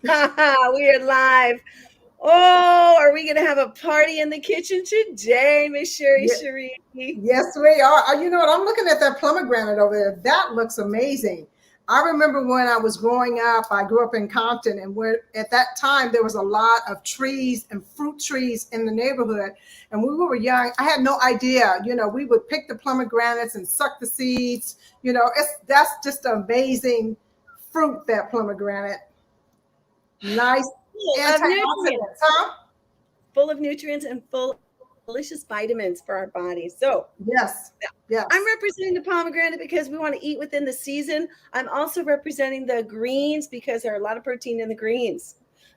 We are live. Oh, are we going to have a party in the kitchen today, Miss Sherri Ye- Cherie? Yes, we are. You know what? I'm looking at that pomegranate over there. That looks amazing. I remember when I was growing up, I grew up in Compton, and where at that time there was a lot of trees and fruit trees in the neighborhood. And when we were young, I had no idea. We would pick the pomegranates and suck the seeds. That's just amazing fruit, that pomegranate. Nice Full of nutrients, antioxidants, huh? full of nutrients and full of delicious vitamins for our bodies. So, Yes, I'm yes, representing the pomegranate because we want to eat within the season. I'm also representing the greens because there are a lot of protein in the greens.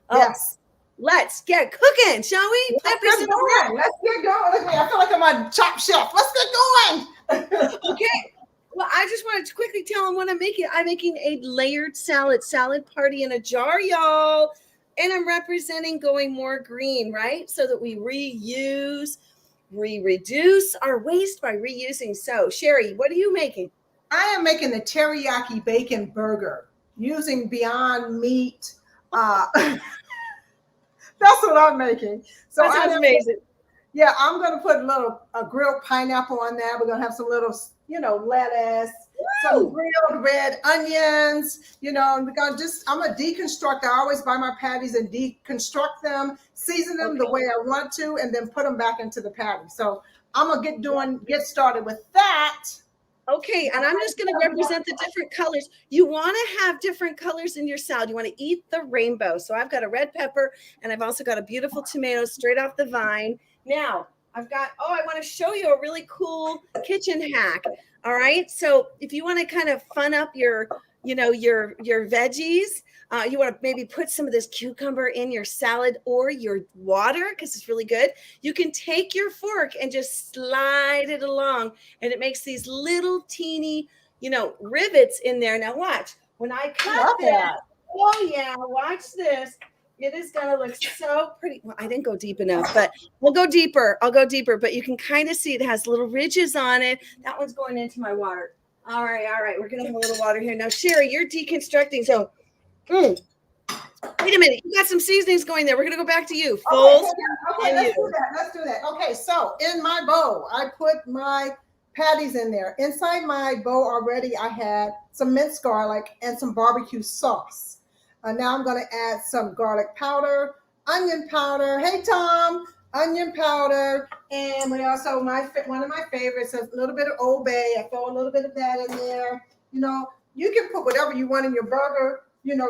Oh, yes. let's get cooking, shall we? Let's Peppers get in the going. Let's get going. Look at me. I feel like I'm on Chop Chef. Let's get going. Okay. Well, I just wanted to quickly tell them what I'm making. I'm making a layered salad party in a jar, y'all. And I'm representing going more green, right? So that we reduce our waste by reusing. So, Sherri, what are you making? I am making the teriyaki bacon burger using Beyond Meat. Uh, that's what I'm making. So That sounds I amazing. Yeah, I'm gonna put a grilled pineapple on that. We're gonna have some little, lettuce, some Woo! grilled red onions, and I'm gonna deconstruct. I always buy my patties and deconstruct them, season them the Okay. way I want to, and then put them back into the patty. So I'm gonna get started with that. Okay, and I'm just going to represent the different colors. You want to have different colors in your salad. You want to eat the rainbow. So I've got a red pepper and I've also got a beautiful tomato straight off the vine. Now, I want to show you a really cool kitchen hack. All right. So if you want to kind of fun up your veggies, you want to maybe put some of this cucumber in your salad or your water because it's really good. You can take your fork and just slide it along and it makes these little teeny, rivets in there. Now watch, when I cut Love this, that. oh yeah, watch this. It is gonna look so pretty. Well, I didn't go deep enough, but we'll go deeper. I'll go deeper, but you can kind of see it has little ridges on it. That one's going into my water. All right. We're gonna have a little water here. Now, Sherri, you're deconstructing. So mm, wait a minute, you got some seasonings going there. We're gonna go back to you. Okay, Full so screen okay, on let's do you. that. Let's do that. Okay, so in my bowl, I put my patties in there. Inside my bowl already, I had some minced garlic and some barbecue sauce. Now I'm going to add some garlic powder, onion powder. Hey, Tom, onion powder, and we also one of my favorites, a little bit of Old Bay. I throw a little bit of that in there. You can put whatever you want in your burger.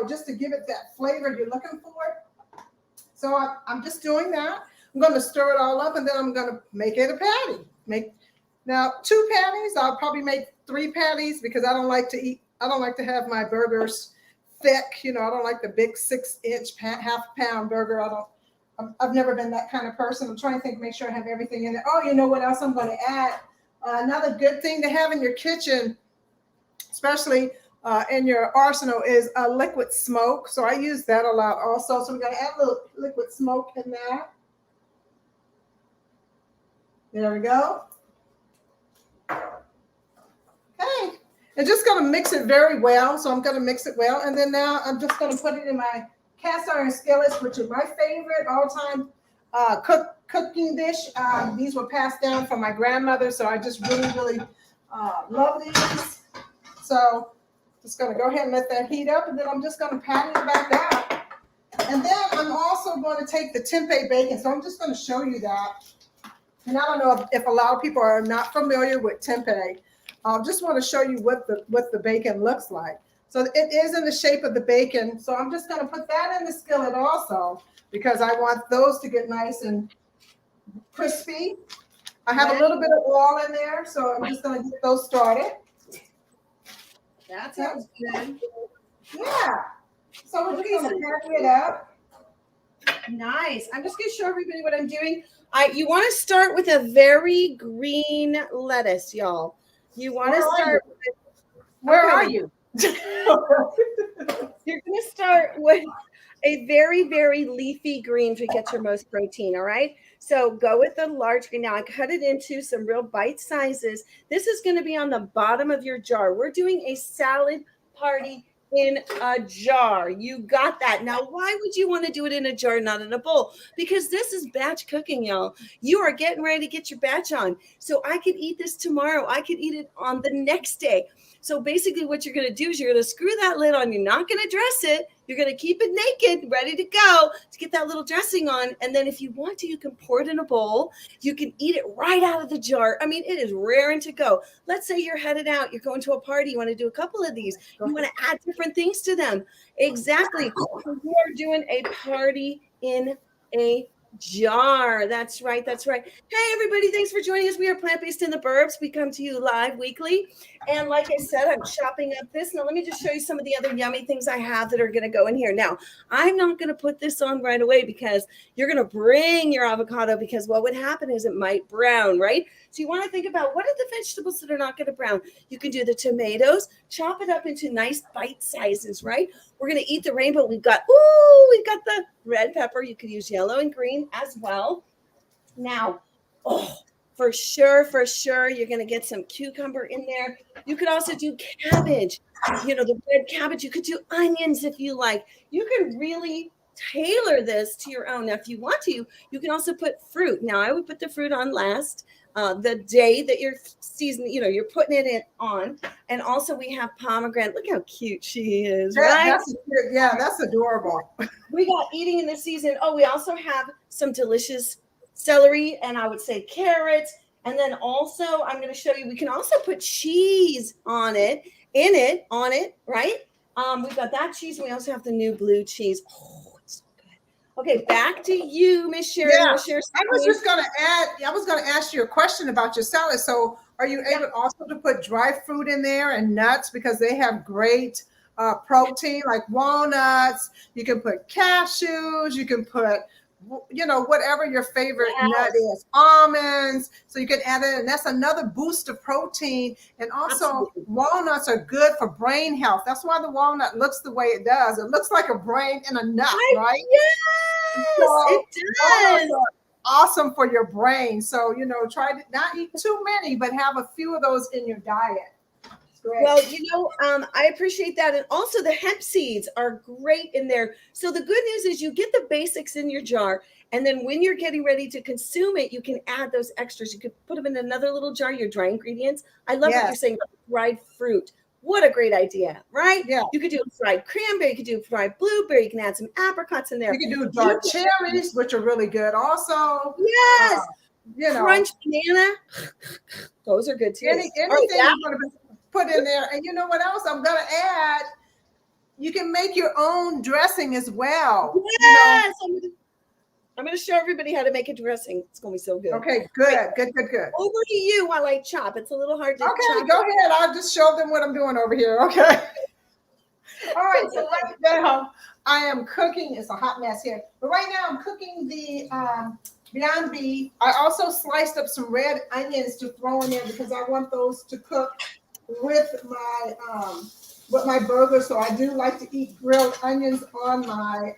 Just to give it that flavor you're looking for. So I'm just doing that. I'm going to stir it all up, and then I'm going to make it a patty. Make now 2 patties. I'll probably make 3 patties because I don't like to eat. I don't like to have my burgers thick. I don't like the big 6-inch half-pound burger. I don't. I've never been that kind of person. I'm trying to think, make sure I have everything in there. Oh, you know what else I'm going to add? Another good thing to have in your kitchen, especially in your arsenal, is a liquid smoke. So I use that a lot also. So we're going to add a little liquid smoke in there. There we go. Okay. And just going to mix it very well. So I'm going to mix it well. And then now I'm just going to put it in my cast iron skillets, which are my favorite all-time cooking dish. These were passed down from my grandmother. So I just really, really love these. So just going to go ahead and let that heat up, and then I'm just going to pat it back out. And then I'm also going to take the tempeh bacon. So I'm just going to show you that. And I don't know if a lot of people are not familiar with tempeh. I just want to show you what the bacon looks like. So it is in the shape of the bacon. So I'm just going to put that in the skillet also because I want those to get nice and crispy. I have a little bit of oil in there, so I'm just going to get those started. That Yep. sounds good. Yeah. So we're just Okay, going so to pack it up. nice. I'm just going to show everybody what I'm doing. You want to start with a very green lettuce, y'all. You want Where to are you? start. Where are Okay, you? you're going to start with a very, very leafy green to get your most protein. All right. So go with the large green. Now I cut it into some real bite sizes. This is going to be on the bottom of your jar. We're doing a salad party in a jar. You got that. Now, why would you want to do it in a jar, not in a bowl? Because this is batch cooking, y'all. You are getting ready to get your batch on. So I could eat this tomorrow. I could eat it on the next day. So basically what you're going to do is you're going to screw that lid on. You're not going to dress it. You're going to keep it naked, ready to go to get that little dressing on. And then if you want to, you can pour it in a bowl. You can eat it right out of the jar. I mean, it is raring to go. Let's say you're headed out. You're going to a party. You want to do a couple of these. You want to add different things to them. Exactly. We are doing a party in a jar. That's right. That's right. Hey, everybody. Thanks for joining us. We are Plant-Based in the Burbs. We come to you live weekly. And like I said, I'm chopping up this. Now, let me just show you some of the other yummy things I have that are going to go in here. Now, I'm not going to put this on right away because you're going to bring your avocado, because what would happen is it might brown, right? So you want to think about what are the vegetables that are not going to brown. You can do the tomatoes, chop it up into nice bite sizes, right? We're going to eat the rainbow. We've got the red pepper. You could use yellow and green as well. Now, for sure, you're going to get some cucumber in there. You could also do cabbage, the red cabbage. You could do onions if you like. You can really tailor this to your own. Now, if you want to, you can also put fruit. Now, I would put the fruit on last. The day that you're seasoning, you're putting it on. And also we have pomegranate. Look how cute she is, right? That's adorable. We got eating in the season. Oh, we also have some delicious celery, and I would say carrots. And then also I'm going to show you, we can also put cheese on it, right? We've got that cheese, and we also have the new blue cheese. Oh, it's so good. Okay, back to you, Miss Sherri. Yeah. I was going to ask you a question about your salad. So are you able also to put dry fruit in there and nuts, because they have great protein, like walnuts? You can put cashews, you can put whatever your favorite nut is, almonds. So you can add it, and that's another boost of protein. And also walnuts are good for brain health. That's why the walnut looks the way it does. It looks like a brain in a nut, right? Yes, so it does. Awesome for your brain. So, try to not eat too many, but have a few of those in your diet. Great. Well, I appreciate that. And also the hemp seeds are great in there. So the good news is you get the basics in your jar. And then when you're getting ready to consume it, you can add those extras. You could put them in another little jar, your dry ingredients. I love what you're saying about dried fruit. What a great idea, right? Yeah. You could do fried cranberry. You could do fried blueberry. You can add some apricots in there. You can do dark cherries, which are really good also. Yes. Crunch banana. Those are good too. Anything you're going to put in there. And you know what else I'm going to add? You can make your own dressing as well. Yes. I'm going to show everybody how to make a dressing. It's going to be so good. Okay, good. Good. Over to you while I chop. It's a little hard to chop. Okay, go ahead. I'll just show them what I'm doing over here. Okay. All right, so right now I am cooking. It's a hot mess here. But right now I'm cooking the Beyond Beef. I also sliced up some red onions to throw in there because I want those to cook with my burger. So I do like to eat grilled onions on my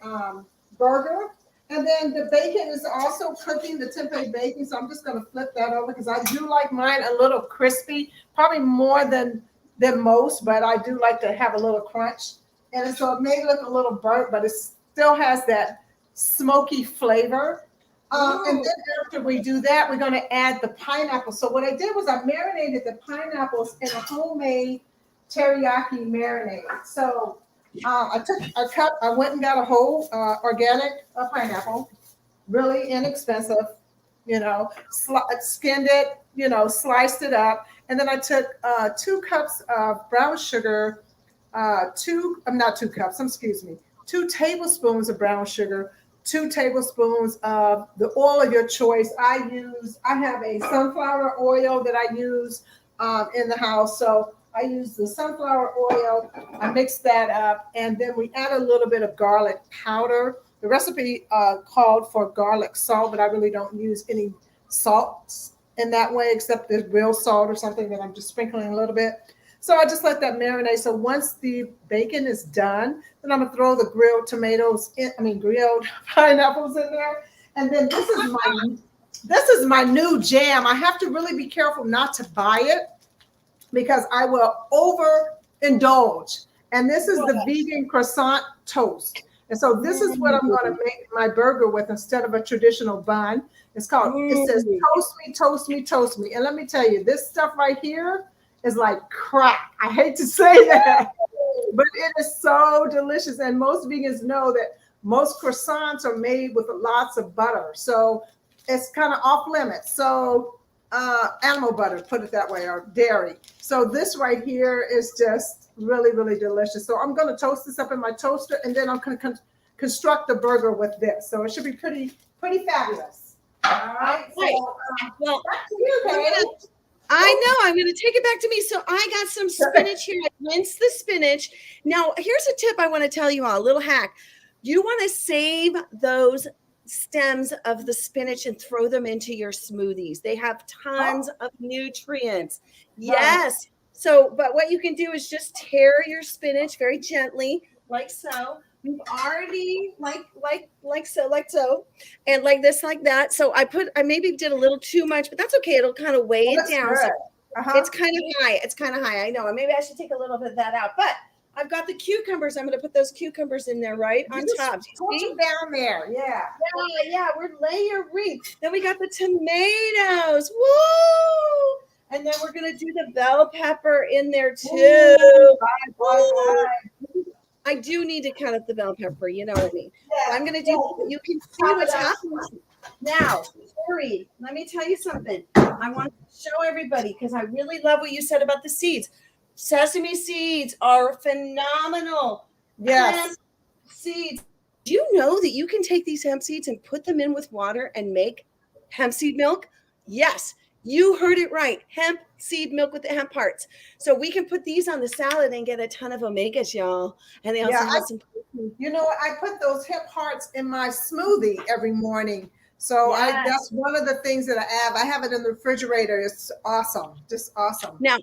burger. And then the bacon is also cooking, the tempeh bacon. So I'm just going to flip that over because I do like mine a little crispy, probably more than most, but I do like to have a little crunch. And so it may look a little burnt, but it still has that smoky flavor. And then after we do that, we're going to add the pineapple. So what I did was I marinated the pineapples in a homemade teriyaki marinade. So I went and got a whole organic pineapple, really inexpensive, skinned it, sliced it up. And then I took 2 cups of brown sugar, 2 tablespoons of brown sugar, 2 tablespoons of the oil of your choice. I have a sunflower oil that I use in the house. So I use the sunflower oil. I mix that up. And then we add a little bit of garlic powder. The recipe called for garlic salt, but I really don't use any salts in that way, except the real salt or something that I'm just sprinkling a little bit. So I just let that marinate. So once the bacon is done, then I'm gonna throw the grilled pineapples in there. And then this is my new jam. I have to really be careful not to buy it because I will overindulge And this is the vegan croissant toast. And so this is what I'm going to make my burger with instead of a traditional bun. It says, toast me, toast me, toast me. And let me tell you, this stuff right here is like crack. I hate to say that, but it is so delicious. And most vegans know that most croissants are made with lots of butter. So it's kind of off limits. So animal butter, put it that way, or dairy. So this right here is just really, really delicious. So I'm going to toast this up in my toaster, and then I'm going to construct the burger with this. So it should be pretty fabulous. All right. So, well, back to you, Paige. I know. I'm going to take it back to me. So I got some spinach here. I rinsed the spinach. Now, here's a tip I want to tell you all, a little hack. You want to save those stems of the spinach and throw them into your smoothies. They have tons of nutrients. Yes. So, but what you can do is just tear your spinach very gently, like so. We've already like so, and like this, like that. So I maybe did a little too much, but that's okay. It'll kind of weigh it down. So it's kind of high. It's kind of high. I know. Maybe I should take a little bit of that out, but I've got the cucumbers. I'm going to put those cucumbers in there right on top. Put them down there. Yeah. We're layering. Then we got the tomatoes. Woo! And then we're going to do the bell pepper in there too. Ooh, I do need to cut up the bell pepper. You know what I mean? Yeah, I'm going to do. You can see what's happening now. Sherri, let me tell you something. I want to show everybody because I really love what you said about the seeds. Sesame seeds are phenomenal. Yes. Hemp seeds. Do you know that you can take these hemp seeds and put them in with water and make hemp seed milk? Yes, you heard it right. Hemp seed milk with the hemp parts. So we can put these on the salad and get a ton of omegas, y'all. And they also have some protein. You know what? I put those hemp hearts in my smoothie every morning. So that's one of the things that I have. I have it in the refrigerator. It's awesome. Just awesome. Now,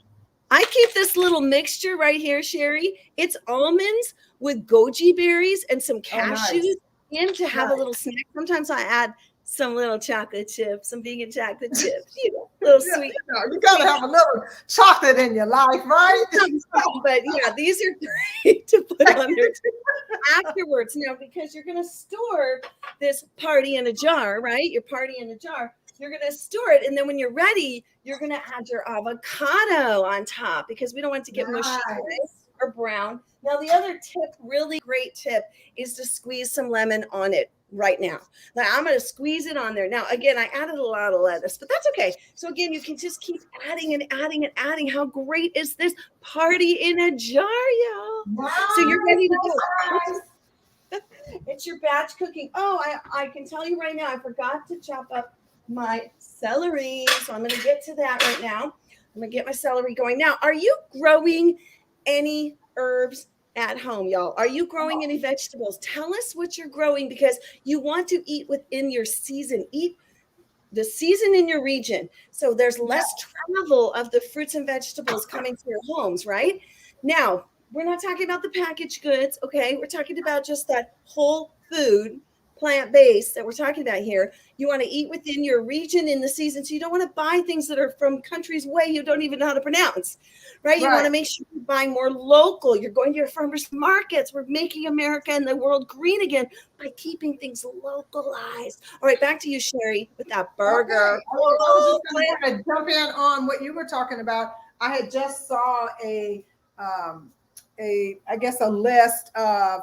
I keep this little mixture right here, Sherri. It's almonds with goji berries and some cashews in to have a little snack. Sometimes I add some little chocolate chips, some vegan chocolate chips, little sweet. You gotta have a little chocolate in your life, right? But yeah, these are great to put on there afterwards. Now, because you're gonna store this party in a jar, right? Your party in a jar. You're going to store it. And then when you're ready, you're going to add your avocado on top because we don't want it to get mushy or brown. Now, the other tip, really great tip, is to squeeze some lemon on it right now. Now, I'm going to squeeze it on there. Now, again, I added a lot of lettuce, but that's okay. So again, you can just keep adding and adding and adding. How great is this party in a jar, y'all? Wow. So you're ready to go. It's your batch cooking. Oh, I can tell you right now, I forgot to chop up my celery. So I'm going to get to that right now. I'm going to get my celery going. Now, are you growing any herbs at home, y'all? Are you growing any vegetables? Tell us what you're growing because you want to eat within your season. Eat the season in your region. So there's less travel of the fruits and vegetables coming to your homes, right? Now, we're not talking about the packaged goods, okay? We're talking about just that whole food, plant-based that we're talking about here. You want to eat within your region in the season. So you don't want to buy things that are from countries way you don't even know how to pronounce, right? You want to make sure you're buying more local. You're going to your farmers markets. We're making America and the world green again by keeping things localized. All right, back to you, Sherri, with that burger. Okay. I was just going to jump in on what you were talking about. I had just saw a list of,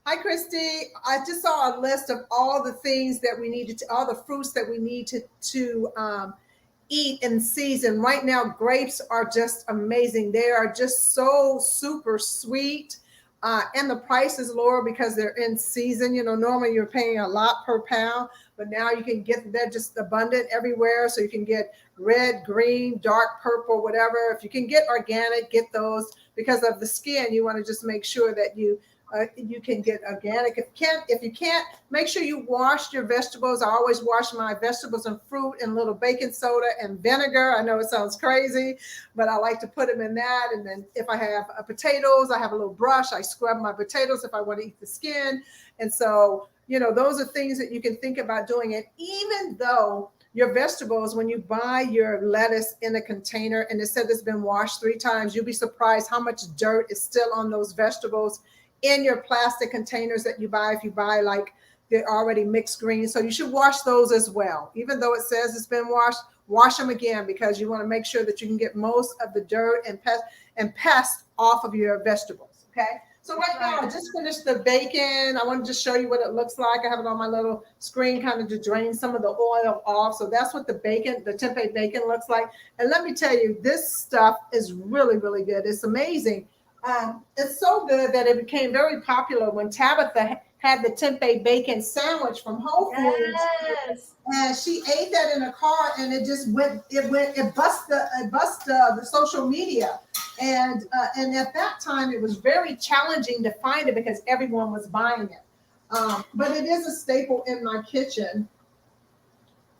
hi, Christy. I just saw a list of all the things that we needed to, all the fruits that we need to eat in season. Right now, grapes are just amazing. They are just so super sweet. And the price is lower because they're in season. You know, normally you're paying a lot per pound, but now you can get, they're just abundant everywhere. So you can get red, green, dark purple, whatever. If you can get organic, get those. Because of the skin, you want to just make sure that you can get organic. If you can't, make sure you wash your vegetables. I always wash my vegetables and fruit in a little baking soda and vinegar. I know it sounds crazy, but I like to put them in that. And then if I have potatoes, I have a little brush. I scrub my potatoes if I want to eat the skin. And so, you know, those are things that you can think about doing. And even though your vegetables, when you buy your lettuce in a container and it said it's been washed 3 times, you'll be surprised how much dirt is still on those vegetables in your plastic containers that you buy. If you buy like they're already mixed greens, so you should wash those as well. Even though it says it's been washed, wash them again, because you want to make sure that you can get most of the dirt and pests off of your vegetables. Okay. So right now, I just finished the bacon. I want to just show you what it looks like. I have it on my little screen kind of to drain some of the oil off. So that's what the bacon, the tempeh bacon looks like. And let me tell you, this stuff is really, really good. It's amazing. It's so good that it became very popular when Tabitha had the tempeh bacon sandwich from Whole Foods. Yes. And she ate that in a car, and it bust the social media. And at that time, it was very challenging to find it because everyone was buying it. But it is a staple in my kitchen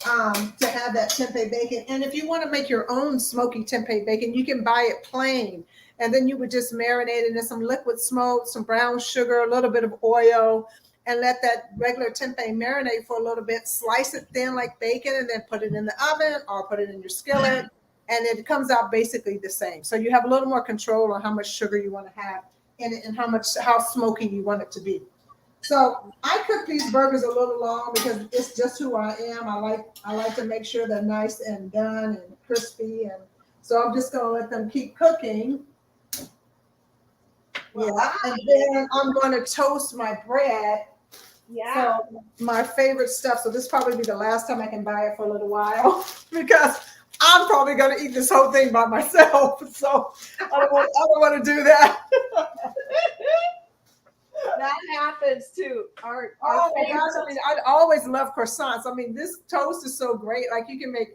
to have that tempeh bacon. And if you want to make your own smoky tempeh bacon, you can buy it plain. And then you would just marinate it in some liquid smoke, some brown sugar, a little bit of oil, and let that regular tempeh marinate for a little bit. Slice it thin like bacon, and then put it in the oven or put it in your skillet. And it comes out basically the same. So you have a little more control on how much sugar you want to have in it and how smoky you want it to be. So I cook these burgers a little long because it's just who I am. I like to make sure they're nice and done and crispy. And so I'm just going to let them keep cooking. Yeah. And then I'm going to toast my bread. Yeah. So my favorite stuff. So this probably be the last time I can buy it for a little while because I'm probably going to eat this whole thing by myself. So I don't want to do that. That happens too. Our Oh my gosh, I mean, I always love croissants. I mean, this toast is so great. Like you can make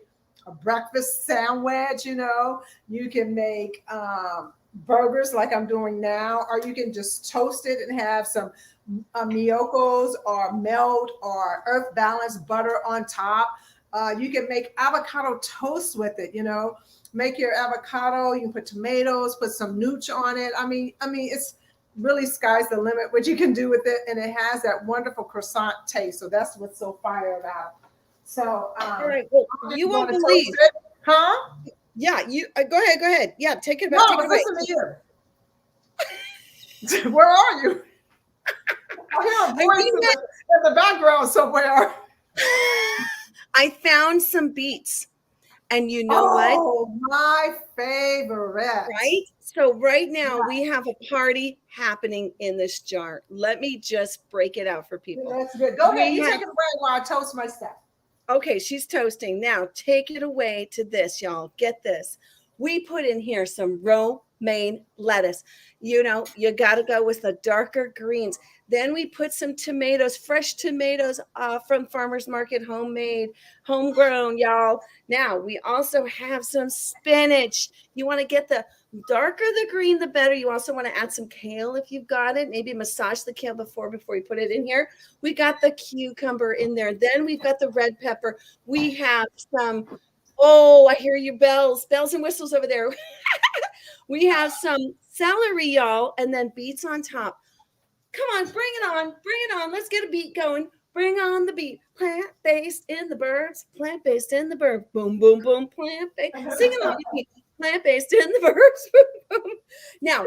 a breakfast sandwich, you can make burgers like I'm doing now, or you can just toast it and have some Miyoko's or melt or earth balanced butter on top. You can make avocado toast with it, make your avocado, you can put tomatoes, put some nooch on it. I mean, it's really sky's the limit what you can do with it. And it has that wonderful croissant taste. So that's what's so fire about. So, all right. Well, you won't believe. Huh? Yeah, you go ahead. Yeah, take it back. No, take it away. listen to you. Where are you? I hear a voice in the background somewhere. I found some beets. And you know what? Oh, my favorite. Right? So right now we have a party happening in this jar. Let me just break it out for people. That's good. Go ahead. You take it away while I toast my stuff. Okay, she's toasting. Now take it away to this, y'all. Get this. We put in here some romaine lettuce. You got to go with the darker greens. Then we put some tomatoes, fresh tomatoes from farmer's market, homemade, homegrown, y'all. Now we also have some spinach. You want to get the darker the green, the better. You also want to add some kale if you've got it. Maybe massage the kale before you put it in here. We got the cucumber in there. Then we've got the red pepper. We have some, I hear your bells and whistles over there. We have some celery, y'all, and then beets on top. Come on, bring it on. Let's get a beat going. Bring on the beat. Plant-based in the burbs. Plant-based in the burbs. Boom, boom, boom. Plant-based. Sing along with me. Plant-based in the burbs. Boom, boom. Now,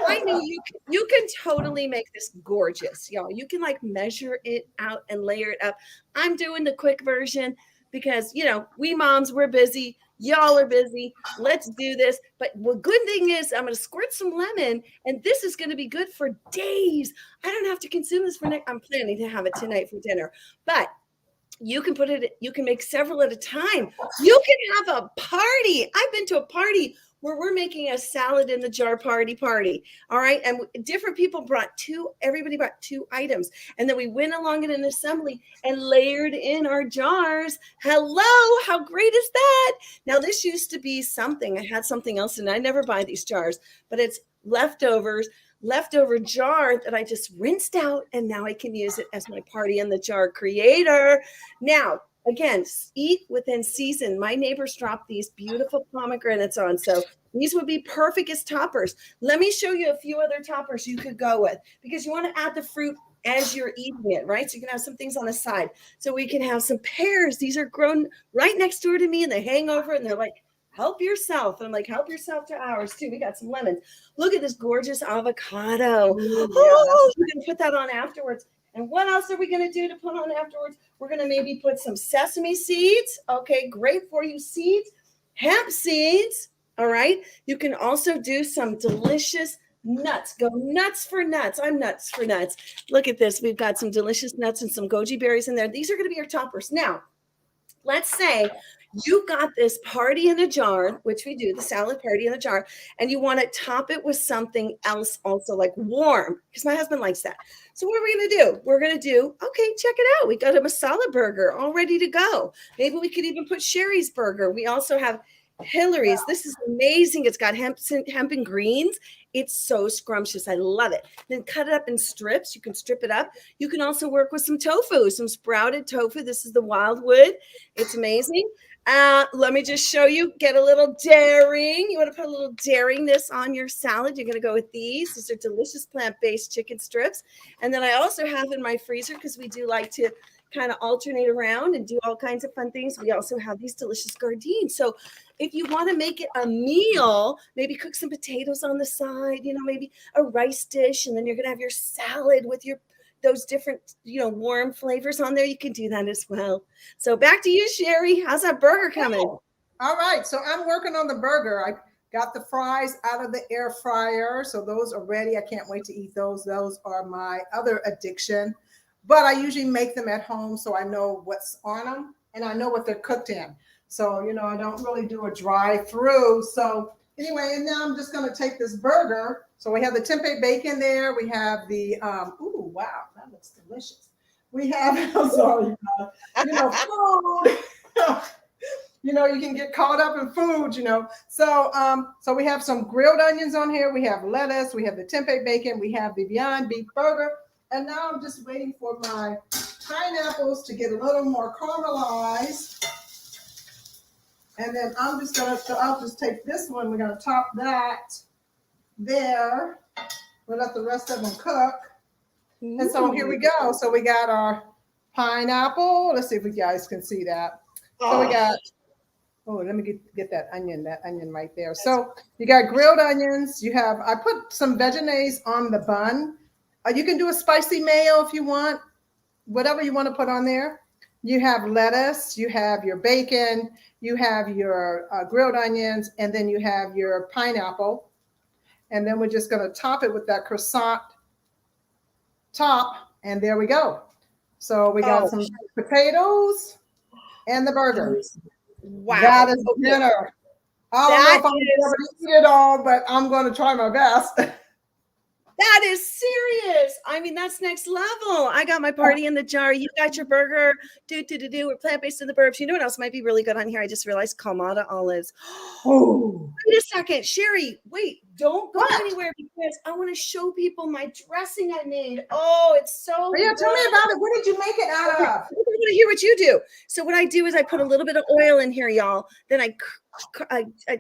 I know you can totally make this gorgeous, y'all. You can measure it out and layer it up. I'm doing the quick version because, we moms, we're busy. Y'all are busy. Let's do this. But the good thing is I'm going to squirt some lemon, and this is going to be good for days. I don't have to consume this for I'm planning to have it tonight for dinner. But you can make several at a time. You can have a party. I've been to a party where we're making a salad in the jar party. All right. And different people everybody brought 2 items. And then we went along in an assembly and layered in our jars. Hello. How great is that? Now, this used to be something. I had something else and I never buy these jars, but it's leftover jar that I just rinsed out. And now I can use it as my party in the jar creator. Now, again, eat within season. My neighbors dropped these beautiful pomegranates on. So, These would be perfect as toppers. Let me show you a few other toppers you could go with, because you want to add the fruit as you're eating it, right? So you can have some things on the side. So we can have some pears. These are grown right next door to me, and they hang over and they're like, help yourself. And I'm like, help yourself to ours too. We got some lemons. Look at this gorgeous avocado. Oh, we're going to put that on afterwards. And what else are we going to do to put on afterwards? We're going to maybe put some sesame seeds. Okay, great for you seeds. Hemp seeds. All right. You can also do some delicious nuts. Go nuts for nuts. I'm nuts for nuts. Look at this. We've got some delicious nuts and some goji berries in there. These are going to be our toppers. Now, let's say you got this party in a jar, which we do, the salad party in a jar, and you want to top it with something else also, like warm, because my husband likes that. So what are we going to do? We're going to do, okay, check it out. We got a masala burger all ready to go. Maybe we could even put Sherri's burger. We also have Hillary's. This is amazing. It's got hemp and greens. It's so scrumptious. I love it. Then cut it up in strips. You can strip it up. You can also work with some tofu, some sprouted tofu. This is the wildwood. It's amazing. Let me just show you. Get a little daring. You want to put a little daringness on your salad. You're going to go with these. These are delicious plant-based chicken strips. And then I also have in my freezer, because we do like to kind of alternate around and do all kinds of fun things, we also have these delicious gardines. So if you want to make it a meal, maybe cook some potatoes on the side, maybe a rice dish, and then you're going to have your salad with those different, warm flavors on there. You can do that as well. So back to you, Sherri. How's that burger coming? Oh, all right. So I'm working on the burger. I got the fries out of the air fryer. So those are ready. I can't wait to eat those. Those are my other addiction. But I usually make them at home, so I know what's on them and I know what they're cooked in. So, I don't really do a drive-through. So anyway, and now I'm just going to take this burger. So we have the tempeh bacon there. We have the, ooh, wow, that looks delicious. We have, I'm sorry, food. You can get caught up in food, So we have some grilled onions on here. We have lettuce. We have the tempeh bacon. We have the Beyond Beef burger. And now I'm just waiting for my pineapples to get a little more caramelized. And then I'll just take this one. We're going to top that there. We'll let the rest of them cook. Ooh. And so here we go. So we got our pineapple. Let's see if you guys can see that. So we got, let me get that onion right there. So you got grilled onions. I put some veggies on the bun. You can do a spicy mayo if you want, whatever you want to put on there. You have lettuce, you have your bacon, you have your grilled onions, and then you have your pineapple. And then we're just going to top it with that croissant top. And there we go. So we got some potatoes and the burger. Wow. That is dinner. I don't know if I'm going to eat it all, but I'm going to try my best. That is serious. I mean, that's next level. I got my party in the jar. You got your burger. We're plant-based in the Burbs. You know what else might be really good on here? I just realized Kalamata olives. Oh, wait a second. Sherri, wait. Don't go anywhere, because I want to show people my dressing I made. Oh, it's so good. Tell me about it. What did you make it out of? I want to hear what you do. So what I do is I put a little bit of oil in here, y'all. Then I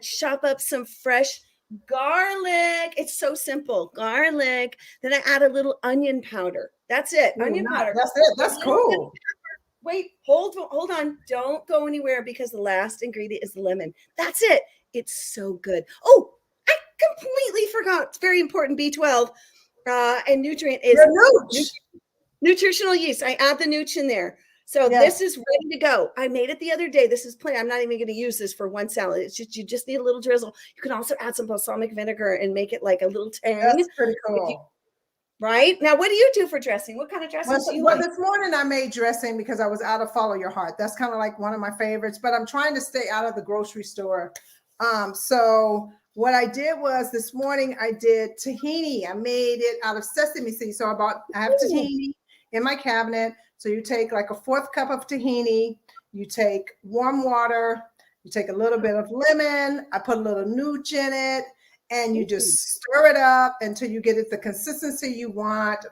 chop up some fresh garlic. It's so simple. Garlic. Then I add a little onion powder. That's it. Onion powder. That's it. That's cool. Wait, hold on. Don't go anywhere, because the last ingredient is lemon. That's it. It's so good. Oh, I completely forgot. It's very important. B12 and nutrient is nutritional yeast. I add the nooch in there. So this is ready to go. I made it the other day. This is plain. I'm not even going to use this for one salad. It's just, you just need a little drizzle. You can also add some balsamic vinegar and make it like a little tang. That's pretty cool. Right? Now, what do you do for dressing? What kind of dressing do you like? This morning I made dressing because I was out of Follow Your Heart. That's kind of like one of my favorites, but I'm trying to stay out of the grocery store. So what I did was this morning I did tahini. I made it out of sesame seeds. So I have tahini in my cabinet. So you take like a 1/4 cup of tahini, you take warm water, you take a little bit of lemon, I put a little nooch in it, and you just stir it up until you get it the consistency you want.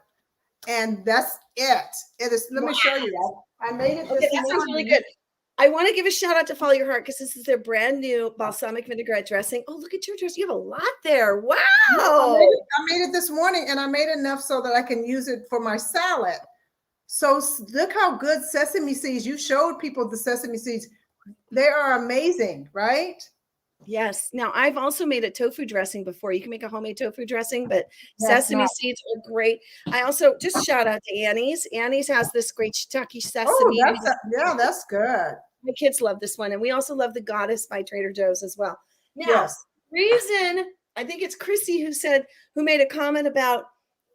And that's it. It is, let me show you. I made it this morning. That sounds really good. I want to give a shout out to Follow Your Heart because this is their brand new balsamic vinaigrette dressing. Oh, look at your dress. You have a lot there. Wow. I made it this morning, and I made enough so that I can use it for my salad. So look how good sesame seeds. You showed people the sesame seeds. They are amazing, right? Yes. Now, I've also made a tofu dressing before. You can make a homemade tofu dressing, but Yes, sesame seeds are great. I also just shout out to Annie's. Annie's has this great shiitake sesame. Oh, that's good. My kids love this one. And we also love the Goddess by Trader Joe's as well. Now, Yes. reason, I think it's Chrissy who made a comment about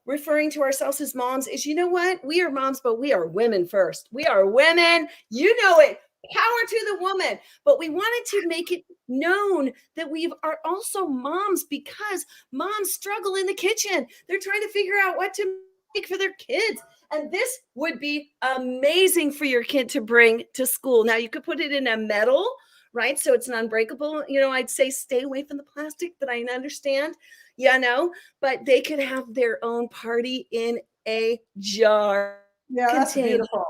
referring to ourselves as moms is, you know what? We are moms, but we are women first. We are women. You know it. Power to the woman. But we wanted to make it known that we are also moms because moms struggle in the kitchen. They're trying to figure out what to make for their kids. And this would be amazing for your kid to bring to school. Now, you could put it in a metal, right? So it's an unbreakable. I'd say stay away from the plastic, but I understand. But they could have their own party in a jar. Yeah, that's beautiful.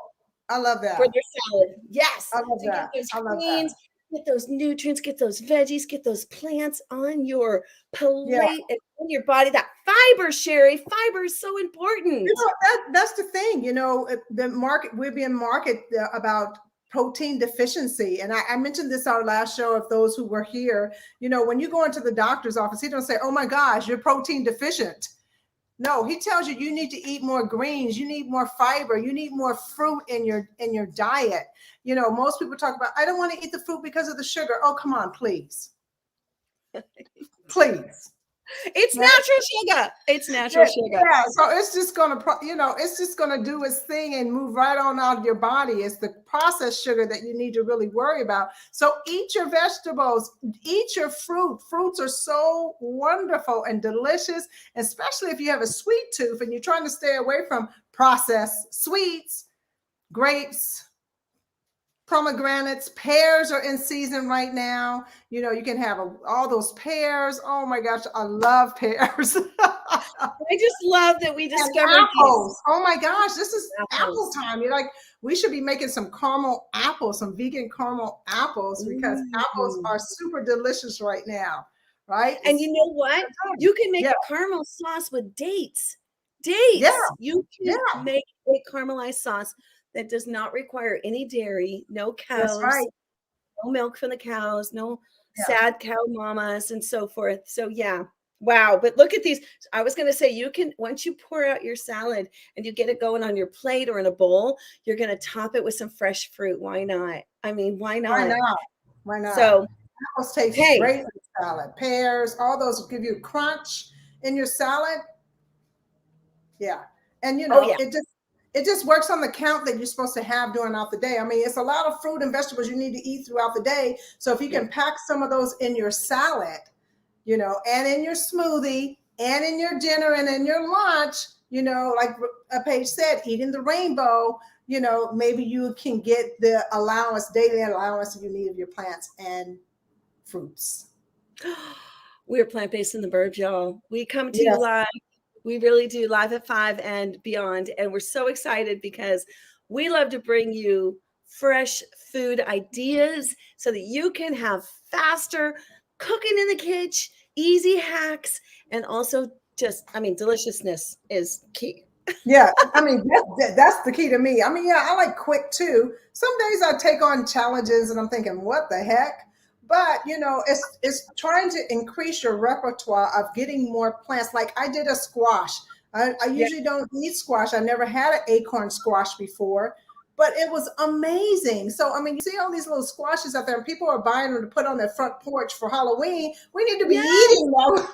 I love that. For their salad. Yes. I love that. Get those greens, get those nutrients, get those veggies, get those plants on your plate and in your body. That fiber, Sherri, fiber is so important. That's the thing. The market, we're being marketed about protein deficiency. And I mentioned this our last show of those who were here. When you go into the doctor's office, he don't say, oh my gosh, you're protein deficient. No, he tells you need to eat more greens, you need more fiber, you need more fruit in your diet. Most people talk about, I don't want to eat the fruit because of the sugar. Oh, come on, please. Please. It's natural sugar. It's natural sugar. Yeah, so it's just gonna do its thing and move right on out of your body. It's the processed sugar that you need to really worry about. So eat your vegetables, eat your fruit. Fruits are so wonderful and delicious, especially if you have a sweet tooth and you're trying to stay away from processed sweets, grapes, pomegranates. Pears are in season right now. You can have all those pears. Oh my gosh, I love pears. I just love that we discovered apples. Oh my gosh, this is apple time. We should be making some caramel apples, some vegan caramel apples, because apples are super delicious right now, right? And you know what? You can make a caramel sauce with dates. Yeah. You can make a caramelized sauce that does not require any dairy, no cows, no milk from the cows, no sad cow mamas and so forth. So wow. But look at these. I was going to say, you can, once you pour out your salad and you get it going on your plate or in a bowl, you're going to top it with some fresh fruit. Why not? I mean, why not? Why not? So apples taste great in salad. Pears, all those give you crunch in your salad. Yeah. And it just works on the count that you're supposed to have throughout the day. I mean, it's a lot of fruit and vegetables you need to eat throughout the day. So if you can pack some of those in your salad, and in your smoothie and in your dinner and in your lunch, like Paige said, eating the rainbow, maybe you can get the daily allowance you need of your plants and fruits. We're plant-based in the Burbs, y'all. We come to you live. We really do, live at 5 and beyond. And we're so excited because we love to bring you fresh food ideas so that you can have faster cooking in the kitchen, easy hacks, and also deliciousness is key. Yeah, I mean, that's the key to me. I mean, I like quick too. Some days I take on challenges and I'm thinking, what the heck? But, it's trying to increase your repertoire of getting more plants. Like I did a squash. I usually don't eat squash. I never had an acorn squash before, but it was amazing. So, I mean, you see all these little squashes out there and people are buying them to put on their front porch for Halloween. We need to be eating them.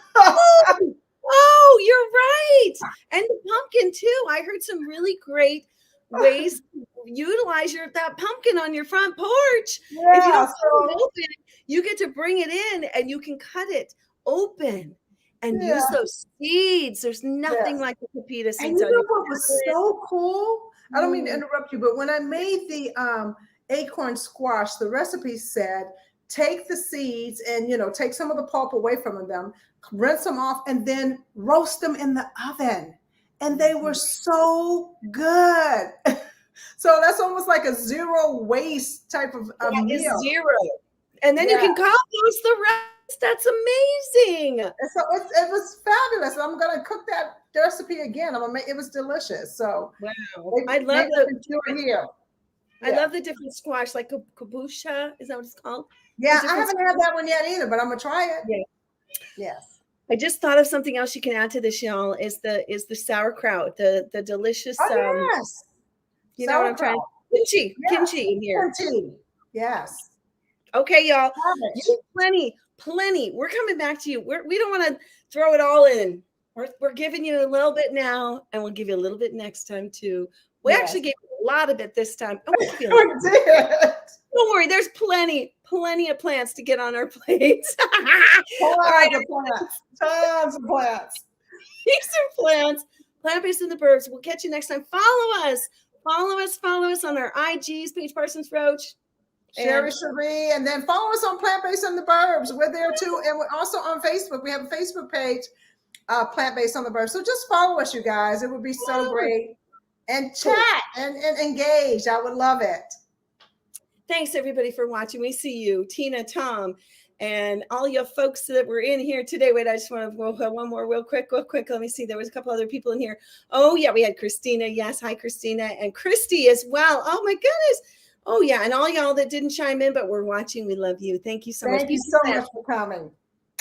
Oh, you're right. And the pumpkin too. I heard some really great ways to utilize that pumpkin on your front porch. Yeah, if you don't cut it open, you get to bring it in and you can cut it open and use those seeds. There's nothing like the pepita seeds. And you know what was so cool? I don't mean to interrupt you, but when I made the acorn squash, the recipe said, take the seeds and, take some of the pulp away from them, rinse them off, and then roast them in the oven. And they were so good. So that's almost like a zero waste type of That is meal. zero. And then you can compost the rest. That's amazing. And so it was fabulous. I'm gonna cook that recipe again. I'm gonna make it was delicious. So wow, I love here. I love the different squash, like kabocha. Is that what it's called? Yeah, I haven't had that one yet either, but I'm gonna try it. Yeah. Yes. I just thought of something else you can add to this, y'all. Is the sauerkraut, the delicious. Oh, yes. You know what I'm trying? Kimchi in here. Kimchi. Yes. Okay, y'all. Plenty. We're coming back to you. We don't want to throw it all in. We're giving you a little bit now, and we'll give you a little bit next time too. We actually gave you a lot of it this time. Oh, we did. Don't worry, there's plenty of plants to get on our plates. All right, tons of plants. These are plants. Plant-based in the Burbs. We'll catch you next time. Follow us on our IGs, Paige Parsons Roach. Sherri, and then follow us on Plant-Based in the Burbs. We're there too. And we're also on Facebook. We have a Facebook page, Plant-Based on the Burbs. So just follow us, you guys. It would be so great. And chat and engage. I would love it. Thanks, everybody, for watching. We see you, Tina, Tom, and all you folks that were in here today. Wait, I just want to go one more real quick. Let me see. There was a couple other people in here. Oh, yeah, we had Christina. Yes, hi, Christina. And Christy as well. Oh, my goodness. Oh, yeah, and all y'all that didn't chime in, but we're watching. We love you. Thank you so much. Thank you so much for coming.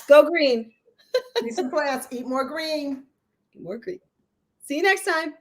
Go green. Eat some plants. Eat more green. Eat more green. See you next time.